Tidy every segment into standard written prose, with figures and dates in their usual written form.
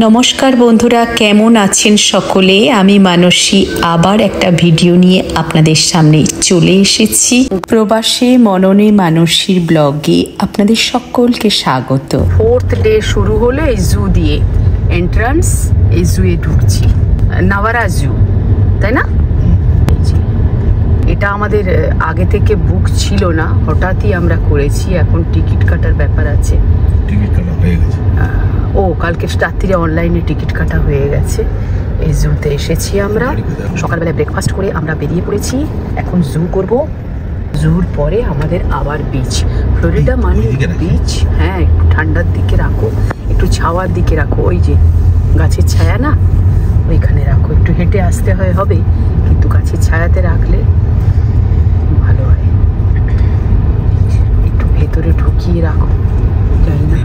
নমস্কার বন্ধুরা, কেমন আছেন সকলে? আমি মানসী আবার একটা ভিডিও নিয়ে আপনাদের সামনে চলে এসেছি। প্রবাসে মননে মানসীর ব্লগে আপনাদের সকলকে স্বাগত। ফোর্থ ডে শুরু হলো এই জু দিয়ে, এন্ট্রান্স এই জুয়ে ঢুকছি, নাভারা জু, তাই না? এটা আমাদের আগে থেকে বুক ছিল না, হঠাৎই আমরা করেছি। এখন টিকিট কাটার ব্যাপার আছে। টিকিট কাটা হয়ে গেছে। ও কালকে রাত্রিরে অনলাইনে টিকিট কাটা হয়ে গেছে। এই জুতে এসেছি আমরা। সকালবেলায় ব্রেকফাস্ট করে আমরা বেরিয়ে পড়েছি। এখন জু করব। জুর পরে আমাদের আবার বিচ। ফ্লোরিডা মানে বিচ। হ্যাঁ, একটু ঠান্ডার দিকে রাখো, একটু ছাওয়ার দিকে রাখো। ওই যে গাছের ছায়া না, ওইখানে রাখো। একটু হেঁটে আসতে হবে, কিন্তু গাছের ছায়াতে রাখলে ভালো হয়। একটু ভেতরে ঢুকিয়ে রাখো, জানি না।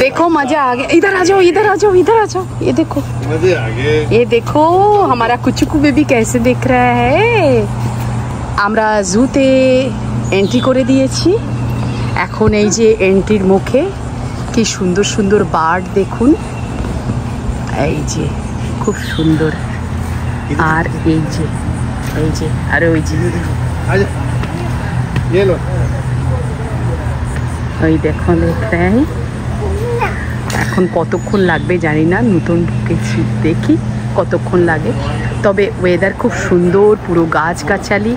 देखो मजा आ गया। इधर आ जाओ, इधर आ जाओ, इधर आ जाओ। ये देखो हमारा कुचुकू बेबी कैसे देख रहा है। আমরা জুতে এন্ট্রি করে দিয়েছি। এখন এই যে এন্ট্রির মুখে কি সুন্দর সুন্দর বার্ড দেখুন, এই যে খুব সুন্দর। আর এই যে আর ওই যে ওই দেখো, দেখতে এখন কতক্ষণ লাগবে জানি না, নতুন ঢুকেছি, দেখি কতক্ষণ লাগে। তবে ওয়েদার খুব সুন্দর, পুরো গাছগাছালি।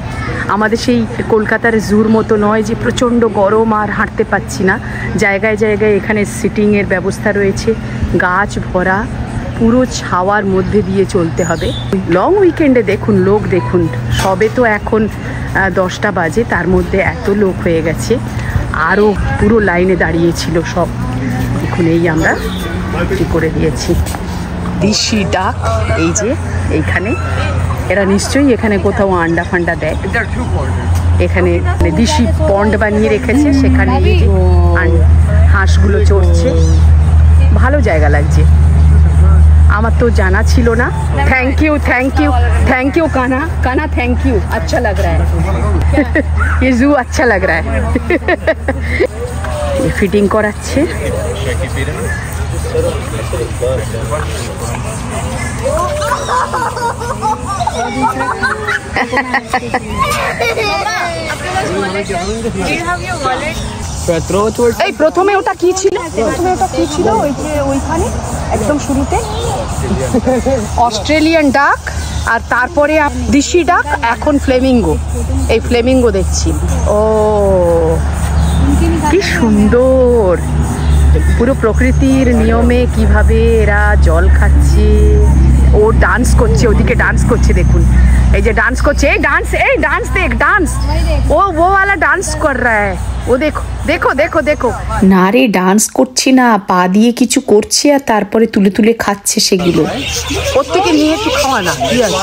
আমাদের সেই কলকাতার জুর মতো নয় যে প্রচণ্ড গরম আর হাঁটতে পাচ্ছি না। জায়গায় জায়গায় এখানে সিটিংয়ের ব্যবস্থা রয়েছে, গাছ ভরা, পুরো ছাওয়ার মধ্যে দিয়ে চলতে হবে। লং উইকেন্ডে দেখুন, লোক দেখুন। সবে তো এখন 10টা বাজে, তার মধ্যে এত লোক হয়ে গেছে। আরও পুরো লাইনে দাঁড়িয়েছিল সব। দেখুন এই আমরা কি করে দিয়েছি। দিশি ডাক, এই যে এইখানে এরা নিশ্চয়ই এখানে কোথাও আন্ডা ফান্ডা দেয়। এখানে দিশি পন্ড বানিয়ে রেখেছে, সেখানে হাঁসগুলো চড়ছে। ভালো জায়গা লাগছে, আমার তো জানা ছিল না। Thank you, thank you, thank you কানা, কানা থ্যাংক ইউ। अच्छा लग रहा है ये जू, अच्छा लग रहा है। ফিটিং করাচ্ছে। এই প্রথমে ওটা কি ছিল? ওই যে ওইখানে একদম শুরুতে অস্ট্রেলিয়ান ডাক, আর তারপরে দিশি ডাক, এখন ফ্লেমিঙ্গো। এই ফ্লেমিঙ্গো দেখছি। ও কি সুন্দর, পুরো প্রকৃতির নিয়মে কিভাবে এরা জল খাচ্ছে। ও ডান্স করছে, ওদিকে ডান্স করছে, দেখুন এই যে ডান্স করছে। এই ডান্স দেখ, ডান্স ও ওয়ালা ডান্স কর রা হ্যায়। ও দেখো দেখো দেখো দেখো। না রে, ডান্স করছে না, পা দিয়ে কিছু করছে আর তারপরে তুলে তুলে খাচ্ছে সেগুলো। ওর থেকে নিয়ে একটু খাওয়া না, কি আছে?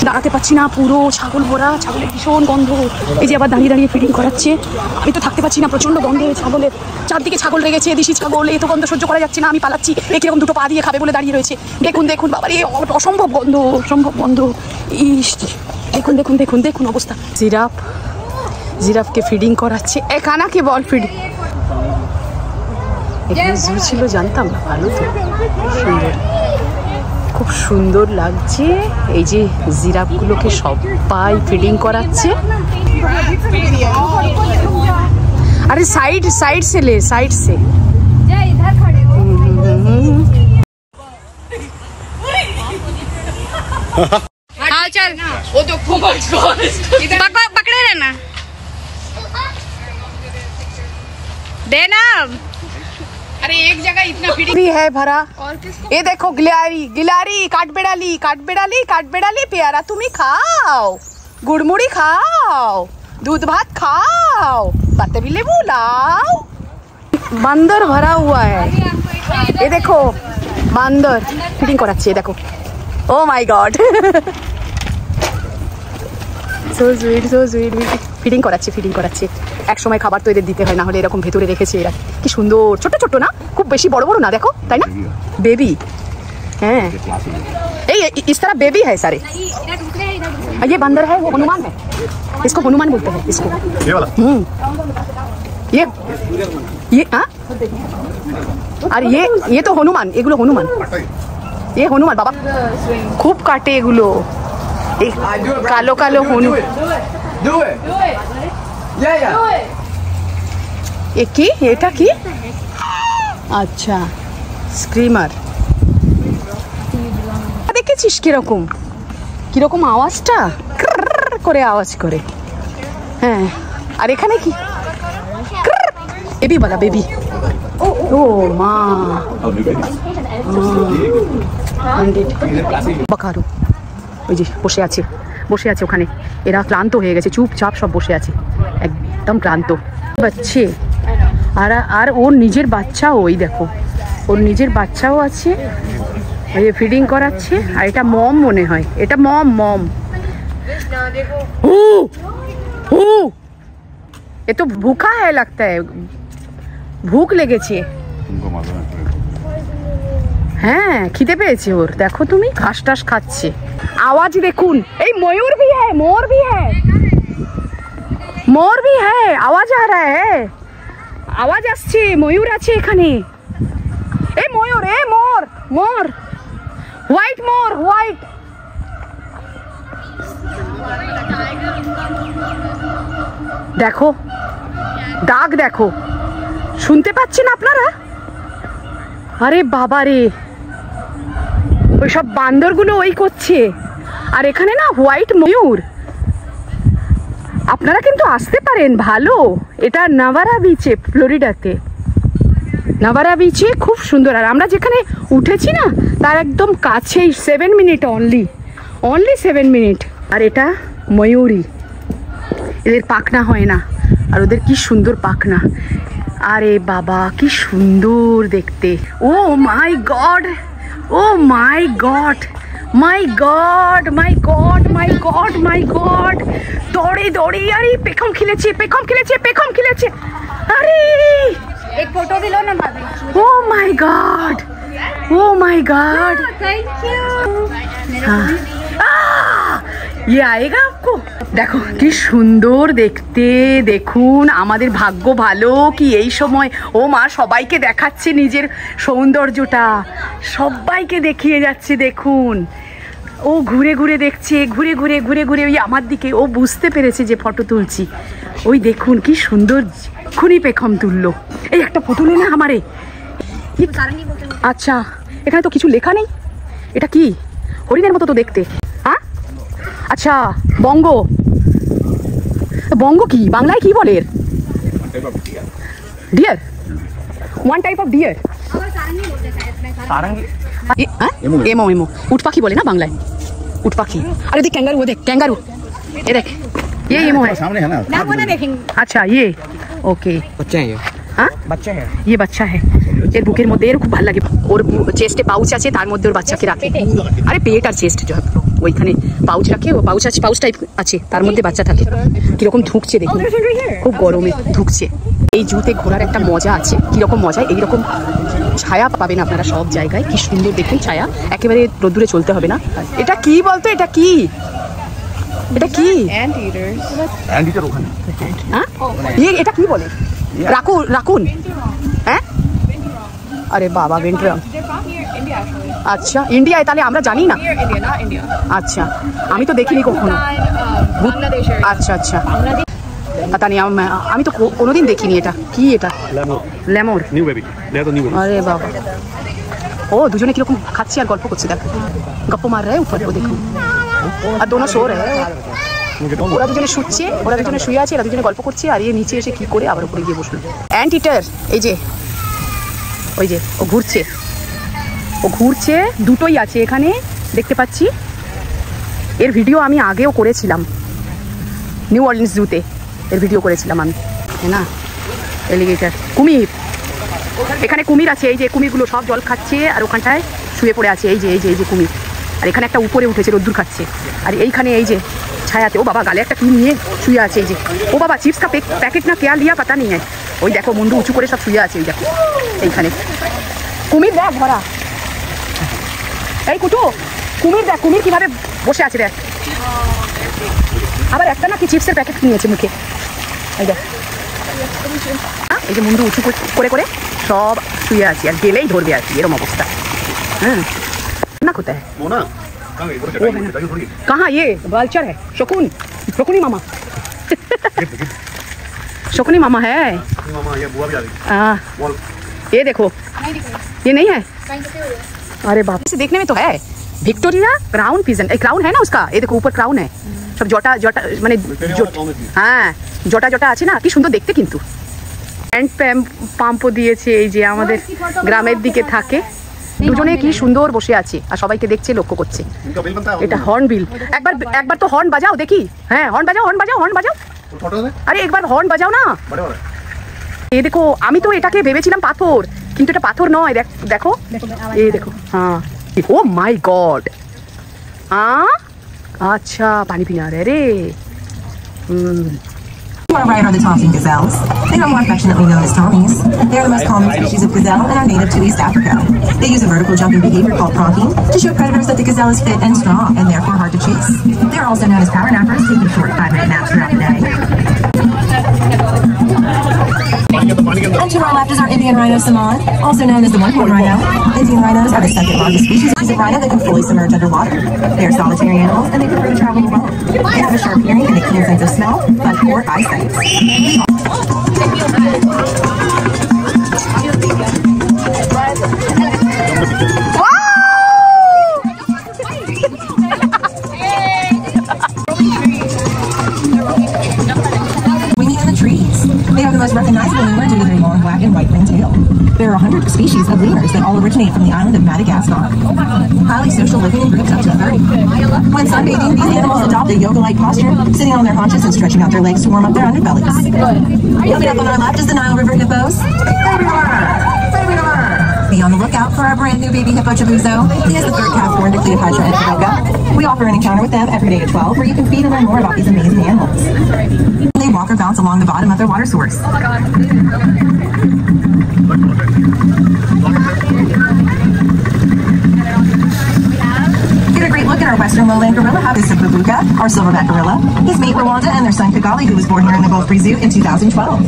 দাঁড়াতে পারছি না, পুরো ছাগল ভরা, ছাগলের ভীষণ গন্ধ। এই যে আবার দাঁড়িয়ে দাঁড়িয়ে ফিটিং করাচ্ছে। আমি তো থাকতে পারছি না, প্রচন্ড গন্ধে ছাগলের। চারদিকে ছাগল রেগেছে, দেশি ছাগল। এই তো গন্ধ সহ্য করা যাচ্ছে না, আমি পালাচ্ছি। এরকম দুটো পা দিয়ে খাবে বলে দাঁড়িয়ে রয়েছে। দেখুন দেখুন বাবা, এই অসম্ভব গন্ধ, অসম্ভব গন্ধ। ইস, দেখুন দেখুন দেখুন দেখুন অবস্থা। জিরাফকে ফিডিং করাচ্ছে। এ কানাকে বল ফিডিং। এখানে জু ছিল জানতাম না, ভালো তো, সুন্দর, খুব সুন্দর লাগছে। এই যে জিরাফগুলোকে সবাই ফিডিং করাচ্ছে। আরে সাইড সে লে, সাইড সে। हाँ चल, वो तो पकड़े रहना, देना। अरे एक जगह इतना भी है भरा। ये देखो गिलारी, गिलारी, काटबेड़ाली, काटबेड़ाली, काटबेड़ाली। प्यारा तुम्हें खाओ, गुड़मुड़ी खाओ, दूध भात खाओ, बातें भी ले बुलाओ। বান্দর ভরা हुआ है। ये देखो বান্দর ফিডিং করাচ্ছে, দেখো। Oh my god, so sweet so sweet. Feeding করাচ্ছে। এক সময় খাবার তো এদের দিতে হয়, না হলে এরকম ভেতরে রেখেছে এরা। কি সুন্দর, ছোট ছোট না, খুব বেশি বড় বড় না, দেখো, তাই না? বেবি, হ্যাঁ, এই इस तरह बेबी है सारे। ये बंदर है, वो हनुमान है, इसको हनुमान बोलते हैं इसको। ये वाला ये हाँ, और ये तो हनुमान, এগুলো হনুমান, ये হনুমান বাবা, খুব কাটে এগুলো। এই কালো কালো হনুমান। এ কি, এটা কি? আচ্ছা, স্ক্রিমার। দেখেছিস কিরকম কিরকম আওয়াজটা, করে আওয়াজ করে। হ্যাঁ, আর এখানে কি বেবি বলা, বেবি। ও মা, বাকারু ওই যে বসে আছে ওখানে। এরা ক্লান্ত হয়ে গেছে, চুপচাপ সব বসে আছে, একদম ক্লান্ত বাচ্চে। আর ওর নিজের বাচ্চাও, ওই দেখো, ওর নিজের বাচ্চাও আছে, ওই ফিডিং করাচ্ছে। আর এটা মম মনে হয়, এটা মম। এ তো ভুখা है लगता है, ভুক লেগেছে। হ্যাঁ, খিদে পেয়েছে ওর, দেখো তুমি, ঘাস টাস খাচ্ছে। আওয়াজ দেখুন, এই ময়ূর भी है, मोर भी है, আওয়াজ आ रहा है, আওয়াজ আসছে, ময়ূর আছে এখানে। এই ময়ূর, এ মোর, হোয়াইট মোর, হোয়াইট। দেখো ডাক, দেখো, শুনতে পাচ্ছেন আপনারা? আরে বাবা রে, ওই সব বান্দরগুলো ওই করছে, আর এখানে না হোয়াইট ময়ূর। আপনারা কিন্তু আসতে পারেন, ভালো। এটা নাভারা বিচে, ফ্লোরিডাতে, নাভারা বিচে খুব সুন্দর। আর আমরা যেখানে উঠেছি না, তার একদম কাছেই, 7 মিনিট অনলি 7 মিনিট। আর এটা ময়ূরী, এদের পাখনা হয় না, আর ওদের কি সুন্দর পাখনা। আরে বাবা, কি সুন্দর দেখতে। ও my god, oh my god, my god, my god, my god, my god. দৌড়ে আরে পেখম খিলেছে। আরে एक फोटो भी लो ना भाभी। Oh my god, oh my god, thank you. ये आएगा आपको। দেখো কি সুন্দর দেখতে, দেখুন আমাদের ভাগ্য ভালো কি এই সময় ও মা সবাইকে দেখাচ্ছে নিজের সৌন্দর্যটা, সবাইকে দেখিয়ে যাচ্ছে। দেখুন ও ঘুরে ঘুরে দেখছে, ঘুরে ঘুরে ওই আমার দিকে। ও বুঝতে পেরেছে যে ফটো তুলছি। ওই দেখুন কি সুন্দর, খুনি পেখম তুললো। এই একটা ফটো নে না আমারে। আচ্ছা, এখানে তো কিছু লেখা নেই, এটা কি? হরিণের মতো তো দেখতে। হ্যাঁ, আচ্ছা, বঙ্গ কি বাংলায় কি বলে? Deer, one type of deer. Emu উট পাখি বলে না বাংলায়, উট পাখি। अरे देख कैंगारू, देख कैंगारू, ये देख, ये एमो है सामने है ना, वो ना देखेंगे। अच्छा, ये ओके, बच्चा है ये। हाँ, बच्चा है ये বাচ্চা है। এর বুকের মধ্যে এর খুব ভালো লাগে, ওর চেস্টে পাউচ আছে, তার মধ্যে ওর বাচ্চাকে রাখে। আরে পেট আর চেস্ট ওইখানে পাউচ রাখে, ও পাউচ টাইপ আছে, তার মধ্যে বাচ্চা থাকে। কিরকম ধুকছে দেখুন, খুব গরমে ধুকছে। এই জুতে ঘোরার একটা মজা আছে, কিরকম মজা, এইরকম ছায়া পাবেন আপনারা সব জায়গায়। কি সুন্দর দেখুন ছায়া, একেবারে রোদ্দুরে চলতে হবে না। এটা কি বলতো, এটা কি? एंटीटर ওখানে। হ্যাঁ, এটা কি বলে? রাকুন। হ্যাঁ, আরে বাবা, ভেন্ট্রাম। আচ্ছা, ইন্ডিয়ায়, তাহলে আমরা জানি না। আচ্ছা, আমি তো দেখিনি কখনো। আচ্ছা, পাতা নেই, আমি তো কোনোদিন দেখিনি। এটা কি? এটা লেমর, নিউ বেবি, দেখো নিউ। আরে বাবা, ও দুজনে কিরকম খাচ্ছে আর গল্প করছে, দেখো গপ্প মার রে উপর, দেখুন। আর দোনো সো রে, ওরা দুজনে শুচ্ছে, ওরা দুজনে শুয়ে আছে, এরা দুজনে গল্প করছে। আর ইয়ে নিচে এসে কি করে আবার উপরে গিয়ে বসলো। অ্যান্টিটার, এই যে, ওই যে ও ঘুরছে, দুটোই আছে এখানে দেখতে পাচ্ছি। এর ভিডিও আমি আগেও করেছিলাম, নিউ অরলিন্স জুতে এর ভিডিও করেছিলাম আমি, না? এলিগেটর, কুমির, এখানে কুমির আছে, এই যে কুমিরগুলো সব জল খাচ্ছে আর ওখানটায় শুয়ে পড়ে আছে, এই যে এই যে এই যে কুমির। আর এখানে একটা উপরে উঠেছে রোদ্দুর খাচ্ছে, আর এইখানে এই যে ছায়াতে, ও বাবা গালে একটা কি নিয়ে শুয়ে আছে, এই যে ও বাবা চিপস কা প্যাকেট না কেয়া লিয়া পাতা নেই। ওই দেখো মুন্ডু উঁচু করে সব শুয়ে আছে, এই দেখো এইখানে কুমির দেখ ভরা। এই কুটু কুমির দেখ, কুমির কিভাবে বসে আছে দেখ। আবার একটা না কি চিপসের প্যাকেট নিয়েছে মুখে, এই দেখ। এই যে মুন্ডু উঁচু করে করে সব শুয়ে আছে, আর গেলেই ধরবে আর কি, এরকম অবস্থা। হ্যাঁ না কোথায় कहाँ ये बालचर है? शकुन, शकुनी मामा शकुनी मामा है। ये देखो, ये नहीं है। अरे बाप से देखने में तो है विक्टोरिया क्राउन पिजन, क्राउन है ना उसका, ये देखो ऊपर क्राउन है, सब जटा जटा माने हाँ जटा जटा আছে না, কি সুন্দর দেখতে। কিন্তু হ্যান্ড পাম্পও দিয়েছে, এই যে আমাদের গ্রামের দিকে থাকে। দুজনে কি সুন্দর বসে আছে আর সবাইকে দেখছে, লক্ষ্য করছে। এটা হর্নবিল। একবার একবার তো হর্ন বাজাও দেখি। হ্যাঁ হর্ন বাজাও, হর্ন বাজাও, হর্ন বাজাও। আরে একবার হর্ন বাজাও না। এই দেখো, আমি তো এটাকে ভেবেছিলাম পাথর, কিন্তু এটা পাথর নয়। দেখো এই দেখো, হ্যাঁ ও মাই গড। আচ্ছা পানি পিনা রে। You are right on the talking gazelles. They are more affectionately known as Tommies. They are the most common species of gazelle and are native to East Africa. They use a vertical jumping behavior called pronking to show predators that the gazelle is fit and strong and therefore hard to chase. They are also known as power nappers, taking short 5-minute naps throughout the day. And to our left is our Indian rhino Saman, also known as the one-horned rhino. Indian rhinos are the second largest species of rhino that can fully submerge underwater. They are solitary animals and they prefer to travel alone. They have a sharp hearing and a keen sense of smell, but poor eyesight. Swinging in the trees. They are the most recognizable lemur due to their long black and white winged tail. There are 100 species of lemurs that all originate from the island of Madagascar. Highly social, living in groups up to 30. When sunbathing, these animals adopt a yoga-like posture, sitting on their haunches and stretching out their legs to warm up their underbellies. Coming up on our left is the Nile River hippos. Be on the lookout for our brand new baby hippo Chabuzo. He is the third calf born to Cleopatra and Kaboga. We offer an encounter with them every day at 12, where you can feed and learn more about these amazing animals. They walk or bounce along the bottom of their water source. Get a great look at our western lowland gorilla habits of Babuka, our silverback gorilla, his mate Rwanda, and their son Kigali, who was born here in the Gulf Breeze Zoo in 2012.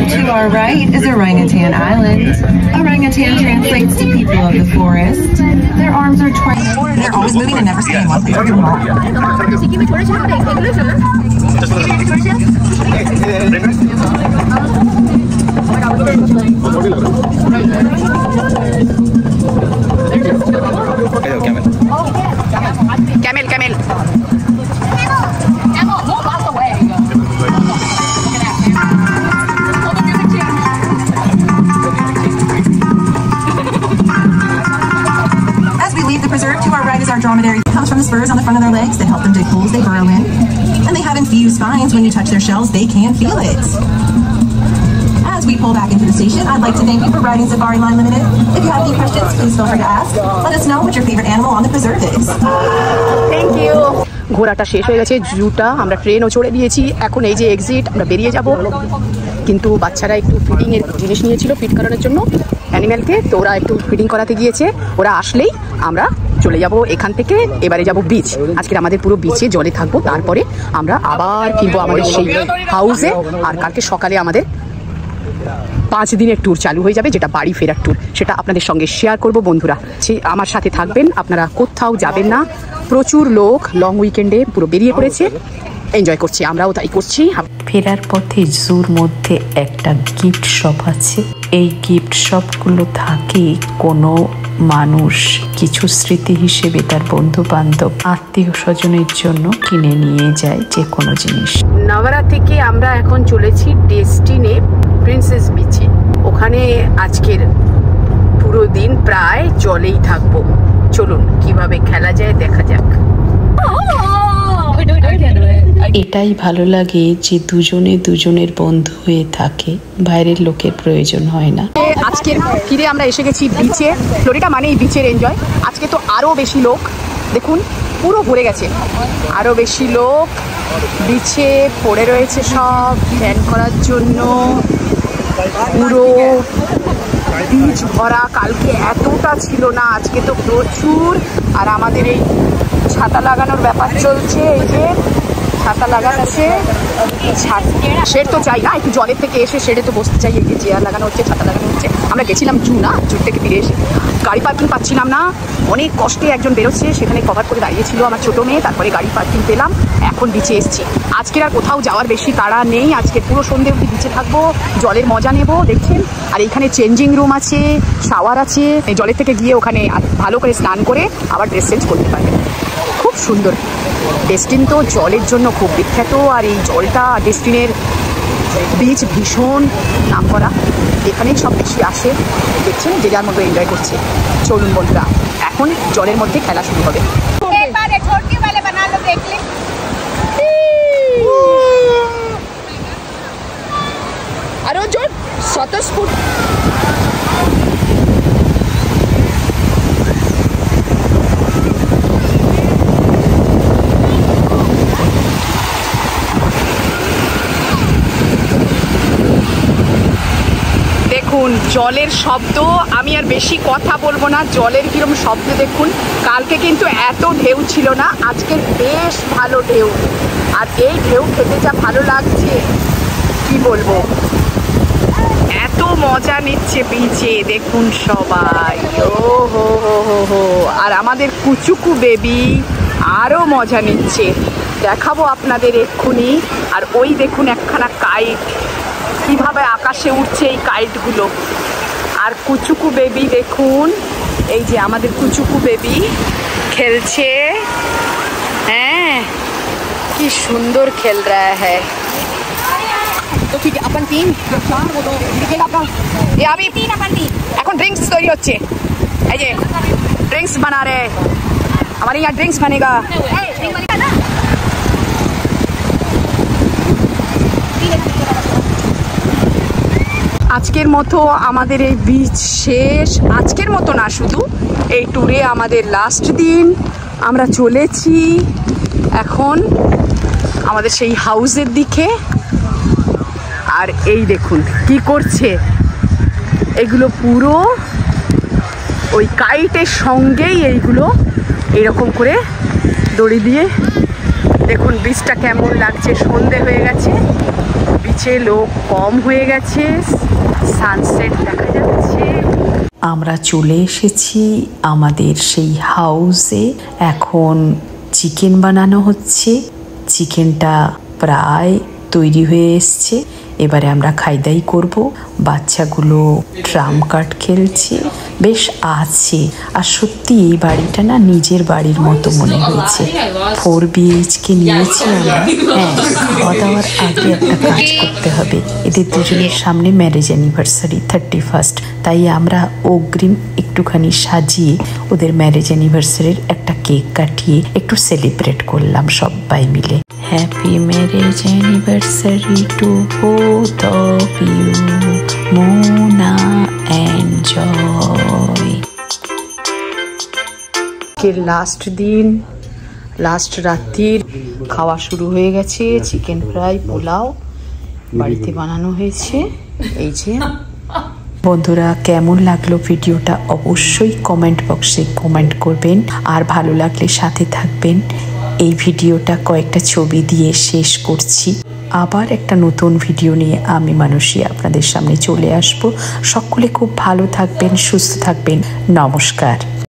To our right is Orangutan Island. Orangutan translates to people of the forest. Their arms are twice. They're always moving and never staying in one place for too long. Camel, camel. Preserve to our right is our dromedary. It comes from the spurs on the front of their legs that help them dig holes they burrow in. And they have infused spines. When you touch their shells, they can feel it. As we pull back into the station, I'd like to thank you for riding Safari Line Limited. If you have any questions, please feel free to ask. Let us know what your favorite animal on the preserve is. Thank you. ঘোরাটা শেষ হয়ে গেছে, জুটা আমরা ট্রেনও চড়ে দিয়েছি। এখন এই যে এক্সিট, আমরা বেরিয়ে যাব। কিন্তু বাচ্চারা একটু ফিডিংয়ের জিনিস নিয়েছিল ফিড করানোর জন্য অ্যানিম্যালকে, তো ওরা একটু ফিডিং করাতে গিয়েছে। ওরা আসলেই আমরা চলে যাব এখান থেকে। এবারে যাব বিচ। আজকে আমাদের পুরো বিচে জলে থাকবো, তারপরে আমরা আবার ফিরবো আমাদের সেই হাউসে। আর কালকে সকালে আমাদের 5 দিনের ট্যুর চালু হয়ে যাবে, যেটা বাড়ি ফেরার ট্যুর। সেটা আপনাদের সঙ্গে শেয়ার করব। বন্ধুরা আমার সাথে থাকবেন, আপনারা কোথাও যাবেন না। প্রচুর লোক লং উইকেন্ডে পুরো বেরিয়ে পড়েছে, এনজয় করছে, আমরাও তাই করছি। ফেরার পথে জুর মধ্যে একটা গিফট শপ আছে। এই গিফট শপগুলো থাকে কোনো মানুষ কিছু স্মৃতি হিসেবে তার বন্ধু বান্ধব আত্মীয় স্বজনের জন্য কিনে নিয়ে যায় যে কোনো জিনিস। নাভারা থেকে আমরা এখন চলেছি ডেস্টিনে প্রিন্সেস বিচে। ওখানে আজকের পুরো দিন প্রায় জলেই থাকবো। চলুন কিভাবে খেলা যায় দেখা যাক। এটাই ভালো লাগে যে দুজনে দুজনের বন্ধু হয়ে থাকে, বাইরের লোকের প্রয়োজন হয় না। আজকের ফিরে আমরা এসে গেছি বিচে। ফ্লোরিডা মানেই বিচের এনজয়। আজকে তো আরো বেশি লোক, দেখুন পুরো ভরে গেছে, আরো বেশি লোক বিচে পড়ে রয়েছে সব ধ্যান করার জন্য। পুরো বিচ ভরা, কালকে এতটা ছিল না, আজকে তো প্রচুর। আর আমাদের এই ছাতা লাগানোর ব্যাপার চলছে, এই যে ছাতা লাগাচ্ছে। শেড তো চাই না, একটু জলের থেকে এসে শেডে তো বসতে চাই। এই যে চেয়ার লাগানো হচ্ছে, ছাতা লাগানো হচ্ছে। আমরা গেছিলাম জুর থেকে ফিরে এসে গাড়ি পার্কিং পাচ্ছিলাম না, অনেক কষ্টে একজন বেরোচ্ছে, সেখানে কভার করে দাঁড়িয়েছিল আমার ছোটো মেয়ে, তারপরে গাড়ি পার্কিং পেলাম, এখন বিচে এসছি। আজকের আর কোথাও যাওয়ার বেশি তাড়া নেই, আজকে পুরো সন্ধ্যে অবধি বিচে থাকবো, জলের মজা নেব। দেখছেন, আর এইখানে চেঞ্জিং রুম আছে, শাওয়ার আছে, এই জলের থেকে গিয়ে ওখানে ভালো করে স্নান করে আবার ড্রেস চেঞ্জ করতে পারবে। খুব সুন্দর। ডেস্টিন তো জলের জন্য খুব বিখ্যাত, আর এই জলটা ডেস্টিনের বিচ ভীষণ নাম করা, এখানেই সব বেশি আসে। দেখছেন যে যার মতো এনজয় করছে। চলুন বন্ধুরা, এখন জলের মধ্যে খেলা শুরু হবে। আরো জোর স্বতঃস্ফূর্ত। দেখুন জলের শব্দ, আমি আর বেশি কথা বলবো না। জলের কিরম শব্দ দেখুন। কালকে কিন্তু এত ঢেউ ছিল না, আজকে বেশ ভালো ঢেউ। আর এই ঢেউ খেতে যা ভালো লাগছে কি বলবো, এত মজা নিচ্ছে বিচে। দেখুন সবাই, ও হো হো হো হো। আর আমাদের কুচুকু বেবি আরও মজা নিচ্ছে, দেখাবো আপনাদের এক্ষুনি। আর ওই দেখুন একখানা কাইট কিভাবে আকাশে উঠছে, এই কাইটগুলো। আর কুচুকু বেবি দেখুন, এই যে আমাদের কুচুকু বেবি খেলছে। হ্যাঁ, কি সুন্দর খেল রা হ্যাঁ। তো ঠিক আছে, अपन तीन ये अभी এখন ড্রিঙ্কস তৈরি হচ্ছে। এই যে ড্রিঙ্কস बना रहे, हमारे यहाँ ड्रिंक्स बनेगा। আজকের মতো আমাদের এই বিচ শেষ। আজকের মতো না, শুধু এই ট্যুরে আমাদের লাস্ট দিন। আমরা চলেছি এখন আমাদের সেই হাউসের দিকে। আর এই দেখুন কি করছে, এগুলো পুরো ওই কাইটের সঙ্গেই এইগুলো এরকম করে দড়ি দিয়ে। দেখুন বিচটা কেমন লাগছে, সন্ধে হয়ে গেছে, বিচে লোক কম হয়ে গেছে, সানসেট দেখা যাচ্ছে। আমরা চলে এসেছি আমাদের সেই হাউসে। এখন চিকেন বানানো হচ্ছে, চিকেনটা প্রায় তৈরি হয়ে এসছে। এবারে আমরা খাইদাই করব। বাচ্চাগুলো ট্রাম কার্ড খেলছে, বেশ আছে। আর সত্যি এই বাড়িটা না নিজের বাড়ির মতো মনে হয়েছে। 4 BHK নিয়েছি আমরা। হ্যাঁ, খাওয়া দাওয়ার আগে একটা কাজ করতে হবে। এদের দুজনের সামনে ম্যারেজ অ্যানিভার্সারি 31st, তাই আমরা অগ্রিম একটুখানি সাজিয়ে ওদের ম্যারেজ অ্যানিভার্সারির একটা কেক কাটিয়ে একটু সেলিব্রেট করলাম সবাই মিলে। Happy marriage anniversary two both of you, Mona and Joy. Last দিন, লাস্ট রাত্রির খাওয়া শুরু হয়ে গেছে। চিকেন ফ্রাই, পোলাও বাড়িতে বানানো হয়েছে। এই যে বন্ধুরা, কেমন লাগলো ভিডিওটা অবশ্যই কমেন্ট বক্সে কমেন্ট করবেন। আর ভালো লাগলে সাথে থাকবেন। এই ভিডিওটা কয়েকটা ছবি দিয়ে শেষ করছি। আবার একটা নতুন ভিডিও নিয়ে আমি মানসী আপনাদের সামনে চলে আসব। সকলে খুব ভালো থাকবেন, সুস্থ থাকবেন। নমস্কার।